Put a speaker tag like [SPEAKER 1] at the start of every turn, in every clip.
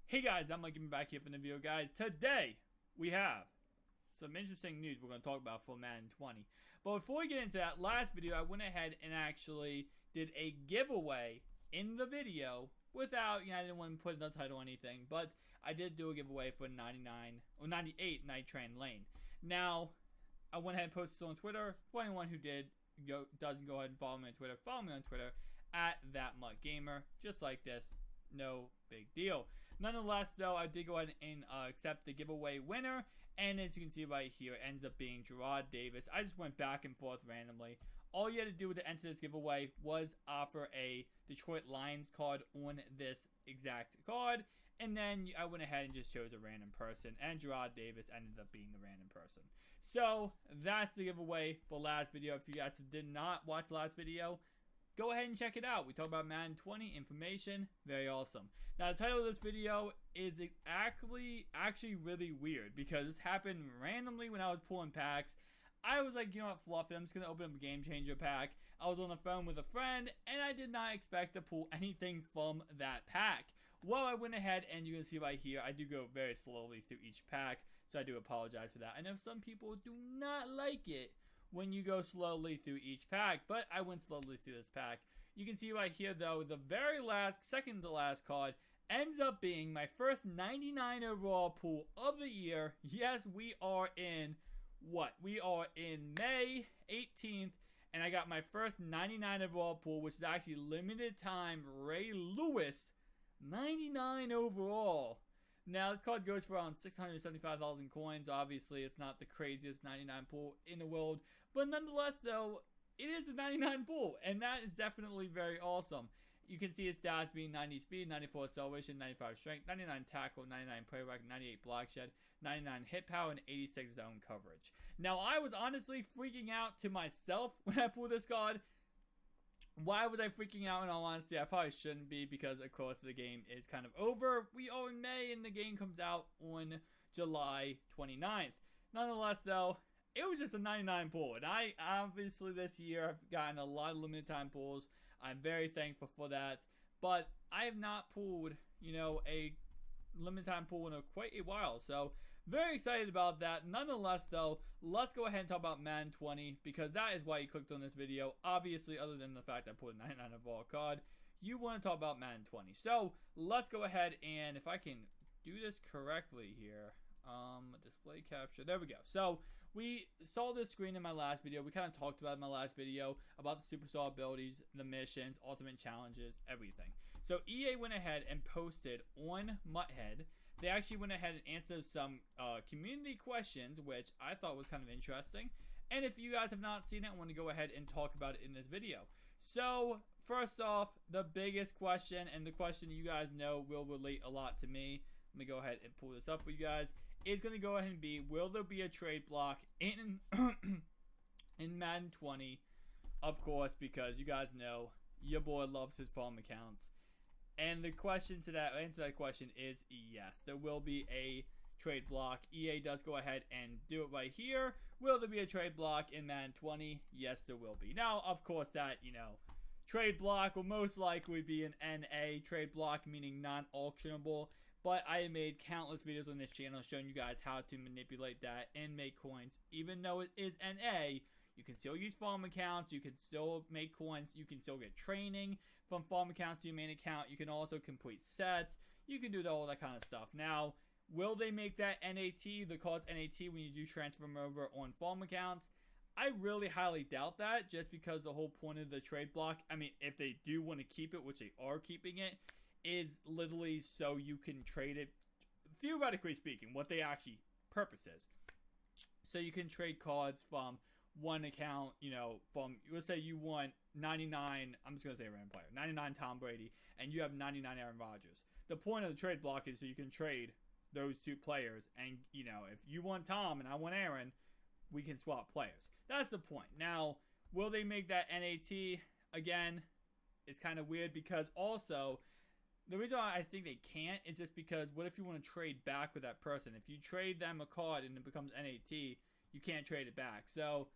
[SPEAKER 1] Hey guys, I'm Mike back here from the video, guys. Today we have some interesting news we're going to talk about for Madden 20. But before we get into that, last video I went ahead and actually did a giveaway in the video without, I didn't want to put the title or anything, but I did do a giveaway for 98 Night Train Lane. Now, I went ahead and posted this on Twitter. For anyone who doesn't go ahead and follow me on Twitter, follow me on Twitter at ThatMuttGamer, just like this. No big deal. Nonetheless, though, I did go ahead and accept the giveaway winner, and as you can see right here, it ends up being Gerard Davis. I just went back and forth randomly. All you had to do to enter this giveaway was offer a Detroit Lions card on this exact card, and then I went ahead and just chose a random person, and Gerard Davis ended up being the random person. So that's the giveaway for last video. If you guys did not watch the last video, go ahead and check it out. We talk about Madden 20 information. Very awesome. Now, the title of this video is actually really weird because this happened randomly when I was pulling packs. I was like, you know what, fluff it. I'm just going to open up a Game Changer pack. I was on the phone with a friend, and I did not expect to pull anything from that pack. Well, I went ahead, and you can see right here, I do go very slowly through each pack, so I do apologize for that. I know some people do not like it when you go slowly through each pack, but I went slowly through this pack. You can see right here, though, the very last, second to last card ends up being my first 99 overall pull of the year. Yes, we are in, we are in May 18th, and I got my first 99 overall pull, which is actually limited time Ray Lewis, 99 overall. Now, this card goes for around 675,000 coins. Obviously, it's not the craziest 99 pull in the world. But nonetheless, though, it is a 99 pull. And that is definitely very awesome. You can see his stats being 90 speed, 94 acceleration, 95 strength, 99 tackle, 99 play rec, 98 block shed, 99 hit power, and 86 zone coverage. Now, I was honestly freaking out to myself when I pulled this card. Why was I freaking out? In all honesty, I probably shouldn't be because, of course, the game is kind of over. We are in May, and the game comes out on July 29th. Nonetheless, though, it was just a 99 pull. And I, obviously, this year, I've gotten a lot of limited time pulls. I'm very thankful for that. But I have not pulled, a limited time pool in quite a while, so very excited about that. Nonetheless, though, let's go ahead and talk about Madden 20 because that is why you clicked on this video. Obviously, other than the fact I put a 99 overall card, you want to talk about Madden 20. So let's go ahead and, if I can do this correctly here, display capture, there we go. So we saw this screen in my last video. We kind of talked about it in my last video about the superstar abilities, the missions, ultimate challenges, everything. So EA went ahead and posted on MUT. They actually went ahead and answered some community questions, which I thought was kind of interesting. And if you guys have not seen it, I want to go ahead and talk about it in this video. So first off, the biggest question, and the question you guys know will relate a lot to me. Let me go ahead and pull this up for you guys. It's going to go ahead and be, will there be a trade block in in Madden 20? Of course, because you guys know your boy loves his farm accounts. And the question to that, answer to that question is yes. There will be a trade block. EA does go ahead and do it right here. Will there be a trade block in Madden 20? Yes, there will be. Now, of course, that, trade block will most likely be an NA trade block, meaning non-auctionable. But I have made countless videos on this channel showing you guys how to manipulate that and make coins. Even though it is NA, you can still use farm accounts, you can still make coins, you can still get training from farm accounts to your main account. You can also complete sets, you can do all that kind of stuff. Now, will they make that NAT, the cards NAT, when you do transfer them over on farm accounts? I really highly doubt that, just because the whole point of the trade block, I mean, if they do want to keep it, which they are keeping it, is literally so you can trade it, theoretically speaking, what they actually purpose is. So you can trade cards from one account, from, let's say you want 99, I'm just going to say a random player, 99 Tom Brady, and you have 99 Aaron Rodgers. The point of the trade block is so you can trade those two players, and, if you want Tom and I want Aaron, we can swap players. That's the point. Now, will they make that NAT? Again, it's kind of weird because also, the reason why I think they can't is just because what if you want to trade back with that person? If you trade them a card and it becomes NAT, you can't trade it back. So,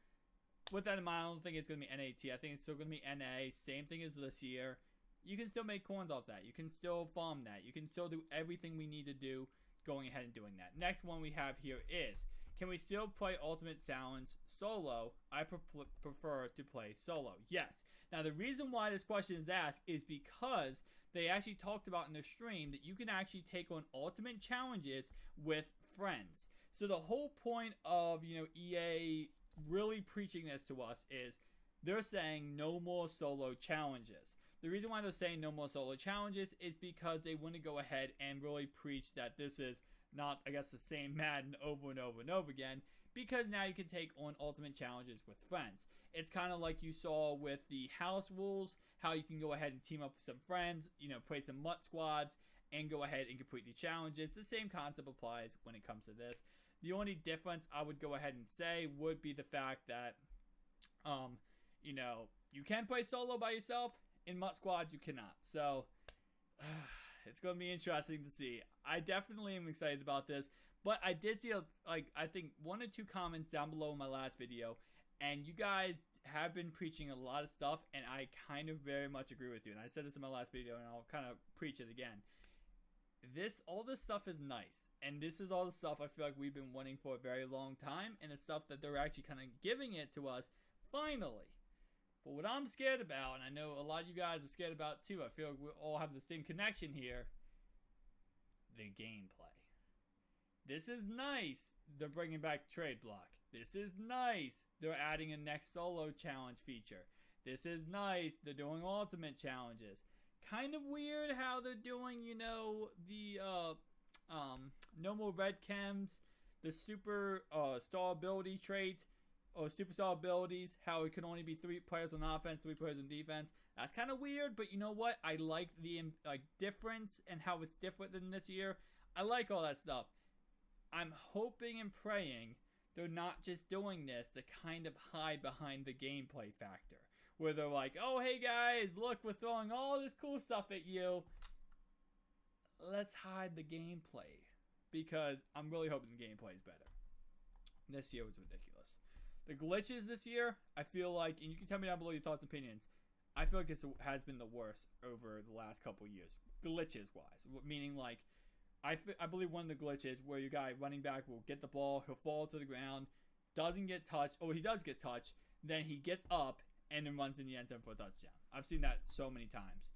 [SPEAKER 1] with that in mind, I don't think it's going to be NAT. I think it's still going to be NA. Same thing as this year. you can still make coins off that. You can still farm that. You can still do everything we need to do going ahead and doing that. Next one we have here is, can we still play Ultimate Challenge solo? I prefer to play solo. Yes. Now the reason why this question is asked is because they actually talked about in their stream that you can actually take on Ultimate Challenges with friends. So the whole point of, EA really preaching this to us is they're saying no more solo challenges. The reason why they're saying no more solo challenges is because they want to go ahead and really preach that this is not, I guess, the same Madden over and over and over again, because now you can take on Ultimate Challenges with friends. It's kind of like you saw with the house rules, how you can go ahead and team up with some friends, play some MUT squads, and go ahead and complete the challenges. The same concept applies when it comes to this. The only difference I would go ahead and say would be the fact that, you can play solo by yourself. In MUT squads, you cannot. So, it's going to be interesting to see. I definitely am excited about this. But I did see, I think 1 or 2 comments down below in my last video. And you guys have been preaching a lot of stuff. And I kind of very much agree with you. And I said this in my last video, and I'll kind of preach it again. All this stuff is nice. And this is all the stuff I feel like we've been wanting for a very long time. And it's stuff that they're actually kind of giving it to us finally. But what I'm scared about, and I know a lot of you guys are scared about too, I feel like we all have the same connection here, the gameplay. This is nice. They're bringing back trade block. This is nice. They're adding a next solo challenge feature. This is nice. They're doing ultimate challenges. Kind of weird how they're doing, the no more red chems, the super star ability trait, or superstar abilities, how it can only be 3 players on offense, 3 players on defense. That's kind of weird, but you know what? I like the difference and how it's different than this year. I like all that stuff. I'm hoping and praying they're not just doing this to kind of hide behind the gameplay factor. Where they're like, oh, hey guys, look, we're throwing all this cool stuff at you. Let's hide the gameplay. Because I'm really hoping the gameplay is better. This year was ridiculous. The glitches this year, I feel like, and you can tell me down below your thoughts and opinions, I feel like it has been the worst over the last couple years, glitches-wise. Meaning, I believe one of the glitches where your guy running back will get the ball, he'll fall to the ground, doesn't get touched, or he does get touched, then he gets up and then runs in the end zone for a touchdown. I've seen that so many times.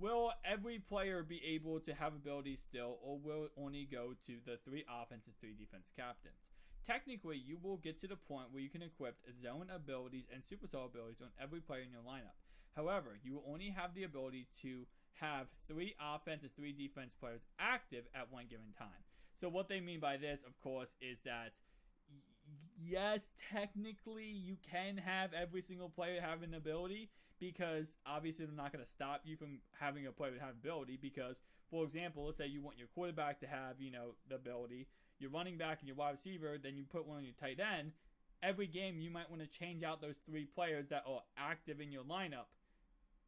[SPEAKER 1] Will every player be able to have abilities still, or will it only go to the 3 offense and 3 defense captains? Technically, you will get to the point where you can equip zone abilities and superstar abilities on every player in your lineup. However, you will only have the ability to have 3 offense and 3 defense players active at one given time. So what they mean by this, of course, is that yes, technically you can have every single player have an ability, because obviously they're not going to stop you from having a player have ability. Because, for example, let's say you want your quarterback to have, the ability, your running back and your wide receiver, then you put one on your tight end. Every game you might want to change out those 3 players that are active in your lineup.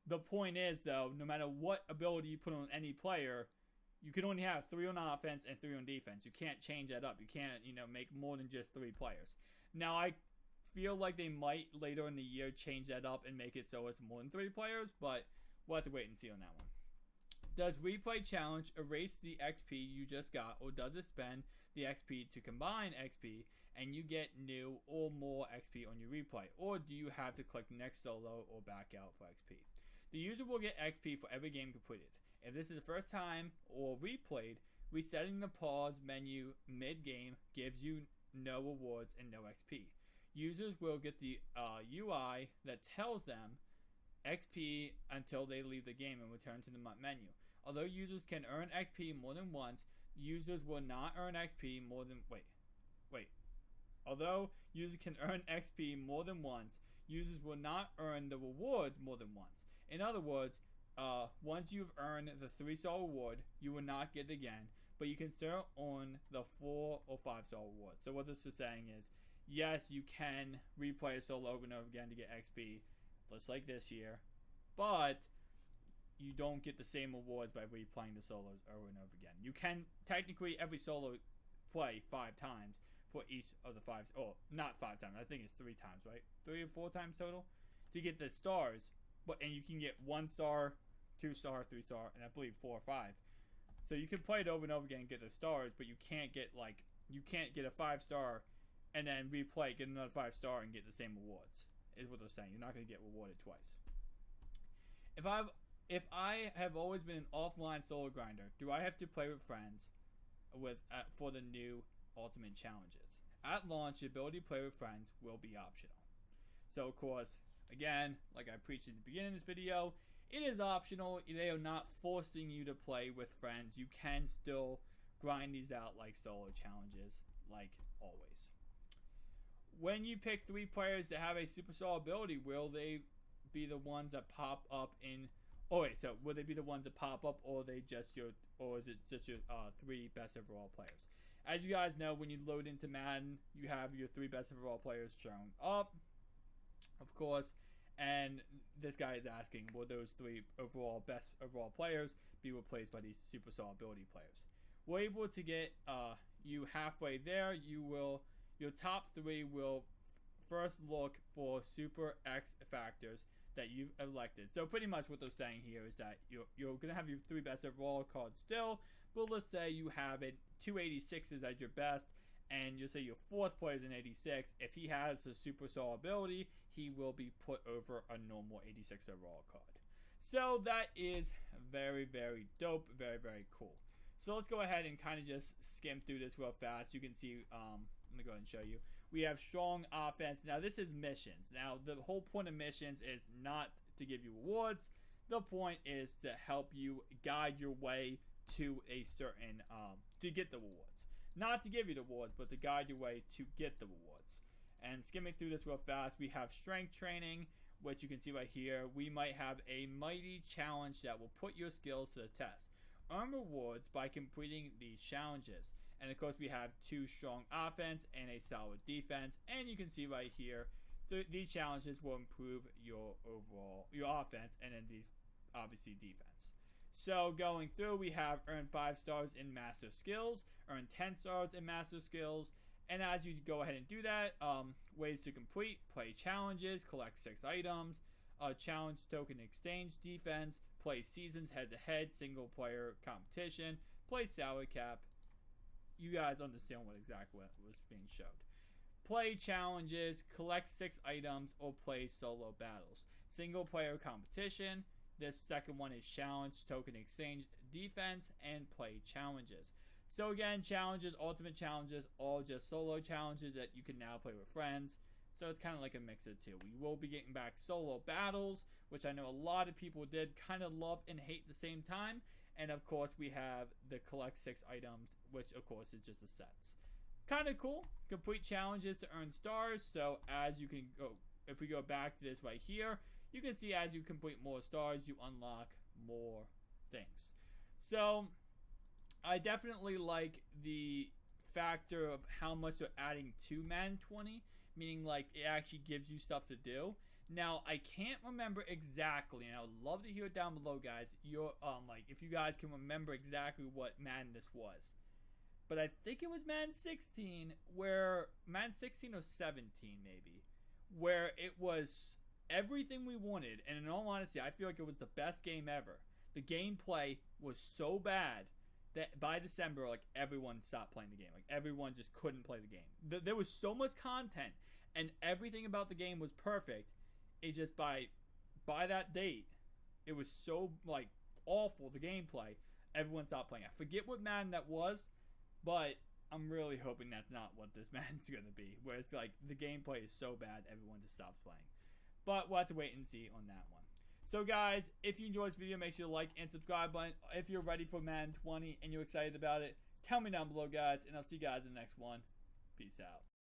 [SPEAKER 1] The point is, though, no matter what ability you put on any player, you can only have 3 on offense and 3 on defense. You can't change that up. You can't, make more than just 3 players. Now, I feel like they might later in the year change that up and make it so it's more than 3 players, but we'll have to wait and see on that one. Does replay challenge erase the XP you just got, or does it spend the XP to combine XP and you get new or more XP on your replay? Or do you have to click next solo or back out for XP? The user will get XP for every game completed. If this is the first time or replayed, resetting the pause menu mid-game gives you no rewards and no XP. Users will get the UI that tells them XP until they leave the game and return to the menu. Although users can earn XP more than once, users will not earn XP more than... Although users can earn XP more than once, users will not earn the rewards more than once. In other words, once you've earned the 3-star reward, you will not get it again, but you can still earn the 4 or 5-star reward. So what this is saying is, yes, you can replay a solo over and over again to get XP, just like this year, but you don't get the same rewards by replaying the solos over and over again. You can technically every solo play 5 times for each of the 5, or not 5 times, I think it's 3 times, right? 3 or 4 times total to get the stars, and you can get 1 star 2-star, 3-star, and I believe 4 or 5. So you can play it over and over again and get the stars, but you can't get a 5-star and then replay, get another 5-star and get the same rewards. Is what they're saying. You're not going to get rewarded twice. If I have always been an offline solo grinder, do I have to play with friends for the new ultimate challenges? At launch, the ability to play with friends will be optional. So of course, again, like I preached in the beginning of this video, it is optional. They are not forcing you to play with friends. You can still grind these out like solo challenges, like always. When you pick 3 players that have a superstar ability, will they be the ones that pop up in? Oh wait, so will they be the ones that pop up, or is it just your 3 best overall players? As you guys know, when you load into Madden, you have your 3 best overall players shown up, of course. And this guy is asking, will those 3 best overall players be replaced by these superstar ability players? We're able to get you halfway there. Your top 3 will first look for super X factors that you've elected. So pretty much what they're saying here is that you're going to have your 3 best overall cards still, but let's say you have it 286s as your best, and you'll say your 4th player is an 86. If he has the superstar ability, he will be put over a normal 86 overall card. So that is very, very dope, very, very cool. So let's go ahead and kind of just skim through this real fast. You can see, I'm going to go ahead and show you. We have strong offense. Now this is missions. Now the whole point of missions is not to give you rewards. The point is to help you guide your way to a certain, to get the rewards. Not to give you the rewards, but to guide your way to get the rewards. And skimming through this real fast, we have strength training, which you can see right here. We might have a mighty challenge that will put your skills to the test. Earn rewards by completing these challenges. And of course, we have 2 strong offense and a solid defense. And you can see right here, these challenges will improve your offense, and then these obviously defense. So going through, we have earn 5 stars in master skills, earn 10 stars in master skills. And as you go ahead and do that, ways to complete: play challenges, collect 6 items, challenge token exchange, defense, play seasons head-to-head, single-player competition, play salary cap. You guys understand what exactly was being showed. Play challenges, collect 6 items, or play solo battles. Single-player competition. This second one is challenge token exchange, defense, and play challenges. So again, challenges, ultimate challenges, all just solo challenges that you can now play with friends. So it's kind of like a mix of the 2. We will be getting back solo battles, which I know a lot of people did kind of love and hate at the same time. And of course, we have the collect 6 items, which of course is just the sets. Kind of cool. Complete challenges to earn stars. So as you can go, if we go back to this right here, you can see as you complete more stars, you unlock more things. So I definitely like the factor of how much they're adding to Madden 20, meaning like it actually gives you stuff to do. Now I can't remember exactly, and I would love to hear it down below, guys. Your like if you guys can remember exactly what Madden this was, but I think it was Madden 16, where Madden 16 or 17 maybe, where it was everything we wanted. And in all honesty, I feel like it was the best game ever. The gameplay was so bad that by December, like, everyone stopped playing the game. Like, everyone just couldn't play the game. There was so much content, and everything about the game was perfect. It just by that date, it was so, like, awful, the gameplay. Everyone stopped playing. I forget what Madden that was, but I'm really hoping that's not what this Madden's going to be, where it's like the gameplay is so bad, everyone just stops playing. But we'll have to wait and see on that one. So guys, if you enjoyed this video, make sure to like and subscribe button. If you're ready for Madden 20 and you're excited about it, tell me down below, guys, and I'll see you guys in the next one. Peace out.